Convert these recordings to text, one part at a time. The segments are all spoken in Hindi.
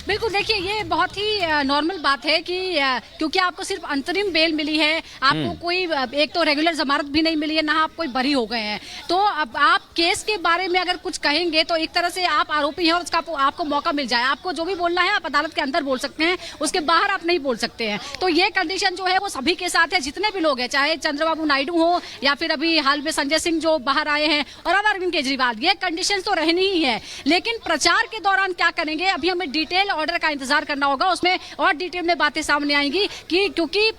बिल्कुल, देखिए ये बहुत ही नॉर्मल बात है कि क्योंकि आपको सिर्फ अंतरिम बेल मिली है, आपको कोई एक तो रेगुलर जमानत भी नहीं मिली है, ना आप कोई बरी हो गए हैं। तो अब आप केस के बारे में अगर कुछ कहेंगे तो एक तरह से आप आरोपी हैं और उसका आपको मौका मिल जाए। आपको जो भी बोलना है आप अदालत के अंदर बोल सकते हैं, उसके बाहर आप नहीं बोल सकते हैं। तो ये कंडीशन जो है वो सभी के साथ है, जितने भी लोग हैं, चाहे चंद्रबाबू नायडू हो या फिर अभी हाल में संजय सिंह जो बाहर आए हैं और अब अरविंद केजरीवाल, ये कंडीशन तो रहनी ही है। लेकिन प्रचार के दौरान क्या करेंगे, अभी हमें डिटेल ऑर्डर का इंतजार करना होगा, उसमें और डिटेल में बातें सामने आएंगी कि क्योंकि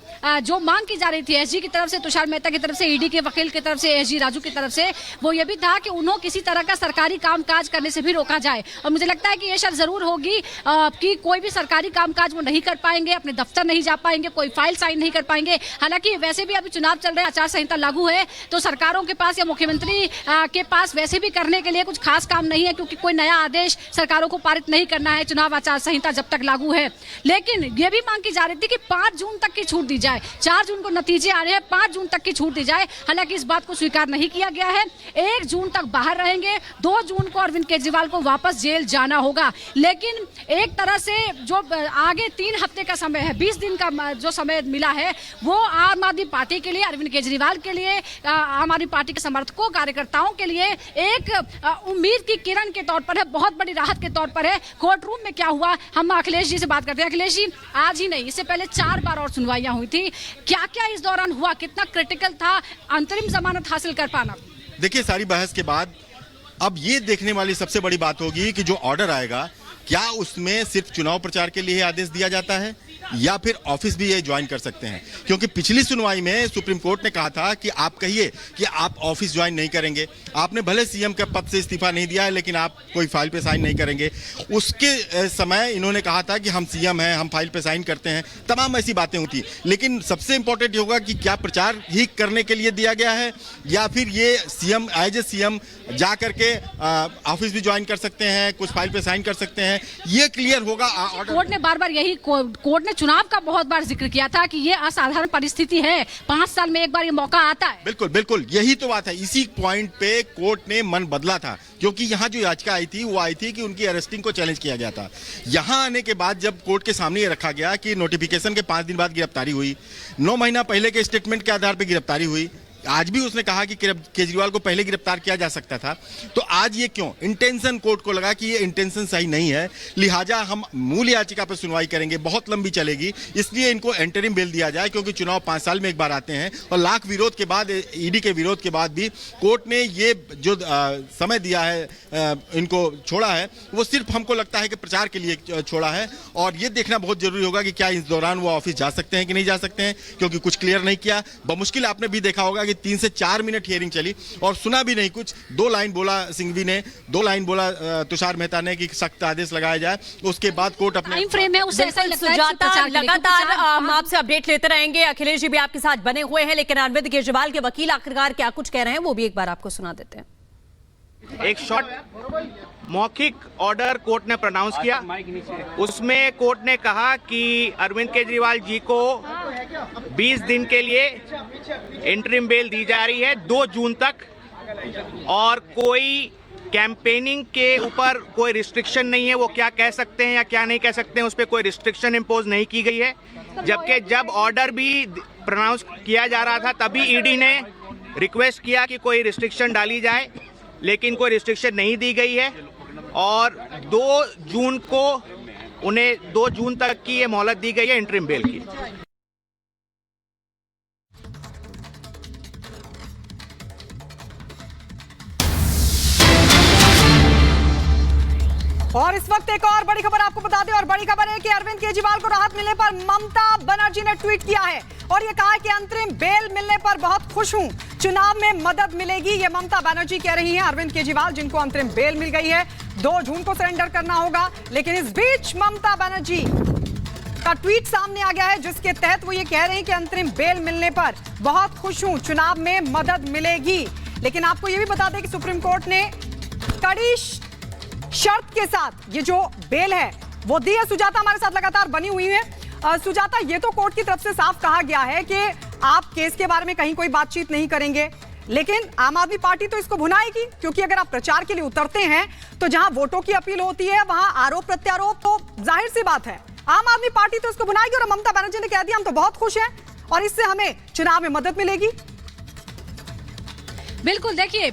जो मांग की जा रही थी एसजी की तरफ से, तुषार मेहता की तरफ से, ईडी के वकील की तरफ से, एसजी राजू की तरफ से, वो ये भी था कि उन्हों किसी तरह का सरकारी कामकाज करने से भी रोका जाए। और मुझे लगता है कि ये शर्त जरूर होगी कि कोई भी सरकारी कामकाज वो नहीं कर पाएंगे, अपने दफ्तर नहीं जा पाएंगे, कोई फाइल साइन नहीं कर पाएंगे। हालांकि वैसे भी अभी चुनाव चल रहे हैं, आचार संहिता लागू है, तो सरकारों के पास या मुख्यमंत्री के पास वैसे भी करने के लिए कुछ खास काम नहीं है, क्योंकि कोई नया आदेश सरकारों को पारित नहीं करना है, चुनाव आचार संहिता जब तक लागू है। लेकिन ये भी मांग की जा रही थी कि 5 जून तक की छूट दी जाए। 4 जून को नतीजे आ रहे हैं, 5 जून तक की छूट दी जाए। हालांकि इस बात को स्वीकार नहीं किया गया है। 1 जून तक बाहर रहेंगे, 2 जून को अरविंद केजरीवाल को वापस जेल जाना होगा। लेकिन एक तरह से जो आगे 3 हफ्ते का समय है, 20 दिन का जो समय मिला है, वो आम आदमी पार्टी के लिए, अरविंद केजरीवाल के लिए, आम आदमी पार्टी के समर्थकों, कार्यकर्ताओं के लिए एक उम्मीद की किरण के तौर पर है, बहुत बड़ी राहत के तौर पर है। कोर्ट रूम में क्या हुआ, हम अखिलेश जी से बात करते हैं। अखिलेश जी, आज ही नहीं, इससे पहले 4 बार और सुनवाइयां हुई थी, क्या क्या इस दौरान हुआ, कितना क्रिटिकल था अंतरिम जमानत हासिल कर पाना? देखिए, सारी बहस के बाद अब ये देखने वाली सबसे बड़ी बात होगी कि जो ऑर्डर आएगा, क्या उसमें सिर्फ चुनाव प्रचार के लिए आदेश दिया जाता है या फिर ऑफिस भी ये ज्वाइन कर सकते हैं। क्योंकि पिछली सुनवाई में सुप्रीम कोर्ट ने कहा था कि आप कहिए कि आप ऑफिस ज्वाइन नहीं करेंगे, आपने भले सीएम के पद से इस्तीफा नहीं दिया है, लेकिन आप कोई फाइल पे साइन नहीं करेंगे। उसके समय इन्होंने कहा था कि हम सीएम हैं, हम फाइल पे साइन करते हैं, तमाम ऐसी बातें होती। लेकिन सबसे इंपॉर्टेंट होगा कि क्या प्रचार ही करने के लिए दिया गया है या फिर ये सीएम एज ए सीएम जा करके ऑफिस भी ज्वाइन कर सकते हैं, कुछ फाइल पे साइन कर सकते हैं, ये क्लियर होगा। कोर्ट ने बार बार यही, कोर्ट ने चुनाव का बहुत बार जिक्र किया था कि ये असाधारण परिस्थिति है, 5 साल में एक बार ये मौका आता है। बिल्कुल बिल्कुल, यही तो बात है। इसी पॉइंट पे कोर्ट ने मन बदला था, क्योंकि यहाँ जो याचिका आई थी वो आई थी कि उनकी अरेस्टिंग को चैलेंज किया गया था। यहाँ आने के बाद जब कोर्ट के सामने ये रखा गया कि नोटिफिकेशन के 5 दिन बाद गिरफ्तारी हुई, 9 महीना पहले के स्टेटमेंट के आधार पर गिरफ्तारी हुई, आज भी उसने कहा कि केजरीवाल को पहले गिरफ्तार किया जा सकता था, तो आज ये क्यों? इंटेंशन कोर्ट को लगा कि ये इंटेंशन सही नहीं है, लिहाजा हम मूल याचिका पर सुनवाई करेंगे, बहुत लंबी चलेगी, इसलिए इनको इंटरिम बेल दिया जाए, क्योंकि चुनाव 5 साल में एक बार आते हैं। और लाख विरोध के बाद, ईडी के विरोध के बाद भी कोर्ट ने ये जो समय दिया है, इनको छोड़ा है, वो सिर्फ हमको लगता है कि प्रचार के लिए छोड़ा है। और ये देखना बहुत जरूरी होगा कि क्या इस दौरान वो ऑफिस जा सकते हैं कि नहीं जा सकते हैं, क्योंकि कुछ क्लियर नहीं किया। बमुश्किल आपने भी देखा होगा 3 से 4 मिनट हियरिंग चली और सुना भी नहीं कुछ। 2 लाइन बोला सिंघवी ने, 2 लाइन बोला तुषार मेहता ने कि सख्त आदेश लगाया जाए, उसके बाद कोर्ट अपने टाइम फ्रेम है, उससे ऐसा लगता है सुजाता, लगातार हम आपसे अपडेट लेते रहेंगे। अखिलेश जी भी आपके साथ बने हुए हैं, लेकिन अरविंद केजरीवाल के वकील आखिरकार क्या कुछ कह रहे हैं वो भी एक बार आपको सुना देते हैं। एक शॉर्ट मौखिक ऑर्डर कोर्ट ने प्रोनाउंस किया, उसमें कोर्ट ने कहा कि अरविंद केजरीवाल जी को 20 दिन के लिए इंटरिम बेल दी जा रही है, 2 जून तक, और कोई कैंपेनिंग के ऊपर कोई रिस्ट्रिक्शन नहीं है, वो क्या कह सकते हैं या क्या नहीं कह सकते हैं, उस पर कोई रिस्ट्रिक्शन इम्पोज नहीं की गई है। जबकि जब ऑर्डर भी प्रोनाउंस किया जा रहा था तभी ईडी ने रिक्वेस्ट किया कि कोई रिस्ट्रिक्शन डाली जाए, लेकिन कोई रिस्ट्रिक्शन नहीं दी गई है। और 2 जून को उन्हें 2 जून तक की ये मोहलत दी गई है इंटरिम बेल की। और इस वक्त एक और बड़ी खबर आपको बता दें, और बड़ी खबर है कि अरविंद केजरीवाल को राहत मिलने पर ममता बनर्जी ने ट्वीट किया है और ये कहा है कि अंतरिम बेल मिलने पर बहुत खुश हूं, चुनाव में मदद मिलेगी। ये ममता बनर्जी कह रही हैं, अरविंद केजरीवाल जिनको अंतरिम बेल मिल गई है, 2 जून को सरेंडर करना होगा। लेकिन इस बीच ममता बनर्जी का ट्वीट सामने आ गया है, जिसके तहत वो ये कह रहे हैं कि अंतरिम बेल मिलने पर बहुत खुश हूं, चुनाव में मदद मिलेगी। लेकिन आपको ये भी बता दें कि सुप्रीम कोर्ट ने कड़ी शर्त के साथ ये जो बेल है वो दी है। सुजाता हमारे साथ लगातार बनी हुई है। सुजाता, ये तो कोर्ट की तरफ से साफ कहा गया है कि आप केस के बारे में कहीं कोई बातचीत नहीं करेंगे, लेकिन आम आदमी पार्टी तो इसको भुनाएगी, क्योंकि अगर आप प्रचार के लिए उतरते हैं तो जहां वोटों की अपील होती है वहां आरोप प्रत्यारोप तो जाहिर सी बात है आम आदमी पार्टी तो इसको भुनाएगी। और ममता बनर्जी ने कह दिया हम तो बहुत खुश हैं और इससे हमें चुनाव में मदद मिलेगी। बिल्कुल, देखिए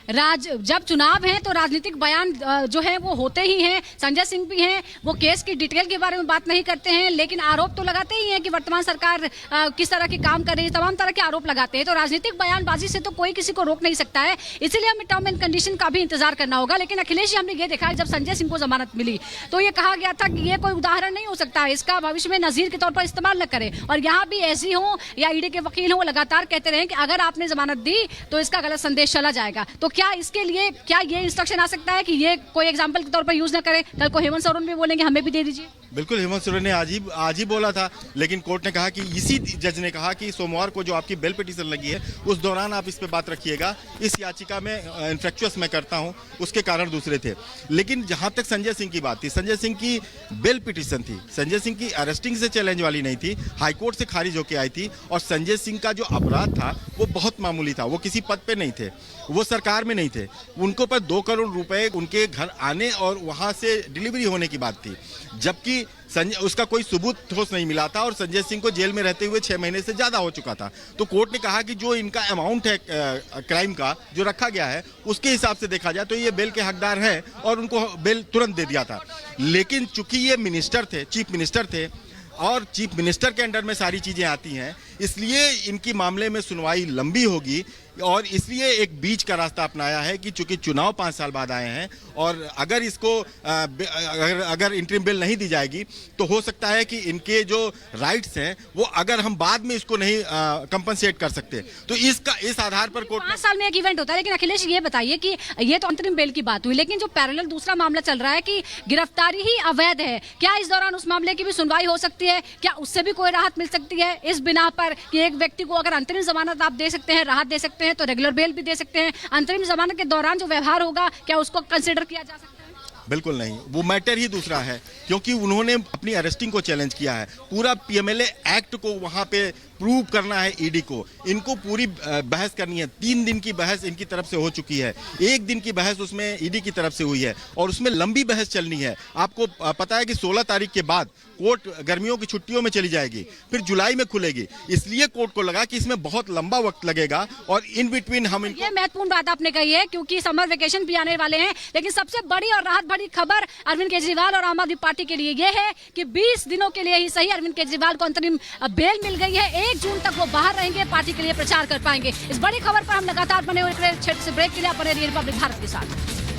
जब चुनाव है तो राजनीतिक बयान जो है वो होते ही हैं। संजय सिंह भी हैं, वो केस की डिटेल के बारे में बात नहीं करते हैं, लेकिन आरोप तो लगाते ही हैं कि वर्तमान सरकार किस तरह के काम कर रही है, तमाम तरह के आरोप लगाते हैं। तो राजनीतिक बयानबाजी से तो कोई किसी को रोक नहीं सकता है, इसीलिए हमें टर्म एंड कंडीशन का भी इंतजार करना होगा। लेकिन अखिलेश जी, हमने ये देखा है जब संजय सिंह को जमानत मिली तो ये कहा गया था कि ये कोई उदाहरण नहीं हो सकता है, इसका भविष्य में नजीर के तौर पर इस्तेमाल न करें। और यहाँ भी एसजी हो या ईडी के वकील हो, वो लगातार कहते रहे कि अगर आपने जमानत दी तो इसका गलत संदेश चला जाएगा। तो क्या इसके लिए ये इंस्ट्रक्शन आ सकता है कि ये कोई एग्जांपल के तौर पर यूज ना करें? कल को हेमंत सोरेन भी बोलेंगे हमें भी दे दीजिए। बिल्कुल, हेमंत सोरेन ने आज ही बोला था, लेकिन कोर्ट ने कहा कि इसी जज ने कहा कि सोमवार को जो आपकी बेल पिटीशन लगी है उस दौरान आप इस पे बात रखिएगा। इस याचिका में इन्फ्रेक्चुअस मैं करता हूं, उसके कारण दूसरे थे। लेकिन जहां तक संजय सिंह की बात थी, संजय सिंह की बेल पिटीशन थी, संजय सिंह की अरेस्टिंग से चैलेंज वाली नहीं थी, हाईकोर्ट से खारिज होकर आई थी। और संजय सिंह का जो अपराध था वो बहुत मामूली था, वो किसी पद पे नहीं थे, वो सरकार में नहीं थे, उनको पर 2 करोड़ रुपए उनके घर आने और वहां से डिलीवरी होने की बात थी, जबकि उसका कोई सबूत ठोस नहीं मिला था और संजय सिंह को जेल में रहते हुए 6 महीने से ज्यादा हो चुका था। तो कोर्ट ने कहा कि जो इनका अमाउंट है क्राइम का जो रखा गया है उसके हिसाब से देखा जाए तो ये बेल के हकदार हैं और उनको बेल तुरंत दे दिया था। लेकिन चूंकि ये मिनिस्टर थे, चीफ मिनिस्टर थे और चीफ मिनिस्टर के अंडर में सारी चीजें आती हैं, इसलिए इनकी मामले में सुनवाई लंबी होगी और इसलिए एक बीच का रास्ता अपनाया है कि चूंकि चुनाव 5 साल बाद आए हैं और अगर इसको अगर इंटरिम बिल नहीं दी जाएगी तो हो सकता है कि इनके जो राइट्स हैं वो अगर हम बाद में इसको नहीं कंपनसेट कर सकते तो इस आधार पर कोर्ट 5 साल में एक इवेंट होता है। लेकिन अखिलेश ये बताइए कि ये तो अंतरिम बेल की बात हुई, लेकिन जो पैरेलल दूसरा मामला चल रहा है कि गिरफ्तारी ही अवैध है, क्या इस दौरान उस मामले की भी सुनवाई हो सकती है? क्या उससे भी कोई राहत मिल सकती है इस बिना पर कि एक व्यक्ति को अगर अंतरिम जमानत आप दे सकते हैं, राहत दे सकते हैं तो रेगुलर बेल भी दे सकते हैं, अंतरिम जमानत के दौरान जो व्यवहार होगा क्या उसको कंसीडर किया जा सकता है? बिल्कुल नहीं, वो मैटर ही दूसरा है, क्योंकि उन्होंने अपनी अरेस्टिंग को चैलेंज किया है। पूरा पीएमएलए एक्ट को वहां पे प्रूव करना है ईडी को, इनको पूरी बहस करनी है। 3 दिन की बहस इनकी तरफ से हो चुकी है, 1 दिन की बहस उसमें ईडी की तरफ से हुई है और उसमें लंबी बहस चलनी है। आपको पता है कि 16 तारीख के बाद कोर्ट गर्मियों की छुट्टियों में चली जाएगी, फिर जुलाई में खुलेगी, इसलिए कोर्ट को लगा कि इसमें बहुत लंबा वक्त लगेगा और इन बिटवीन हम ये महत्वपूर्ण बात आपने कही है, क्योंकि समर वेकेशन भी आने वाले हैं। लेकिन सबसे बड़ी और राहत भरी खबर अरविंद केजरीवाल और आम आदमी पार्टी के लिए ये है कि 20 दिनों के लिए ही सही अरविंद केजरीवाल को अंतरिम बेल मिल गई है। 1 जून तक वो बाहर रहेंगे, पार्टी के लिए प्रचार कर पाएंगे। इस बड़ी खबर पर हम लगातार बने हुए क्षेत्र से ब्रेक के लिए अपने रिपब्लिक भारत के साथ।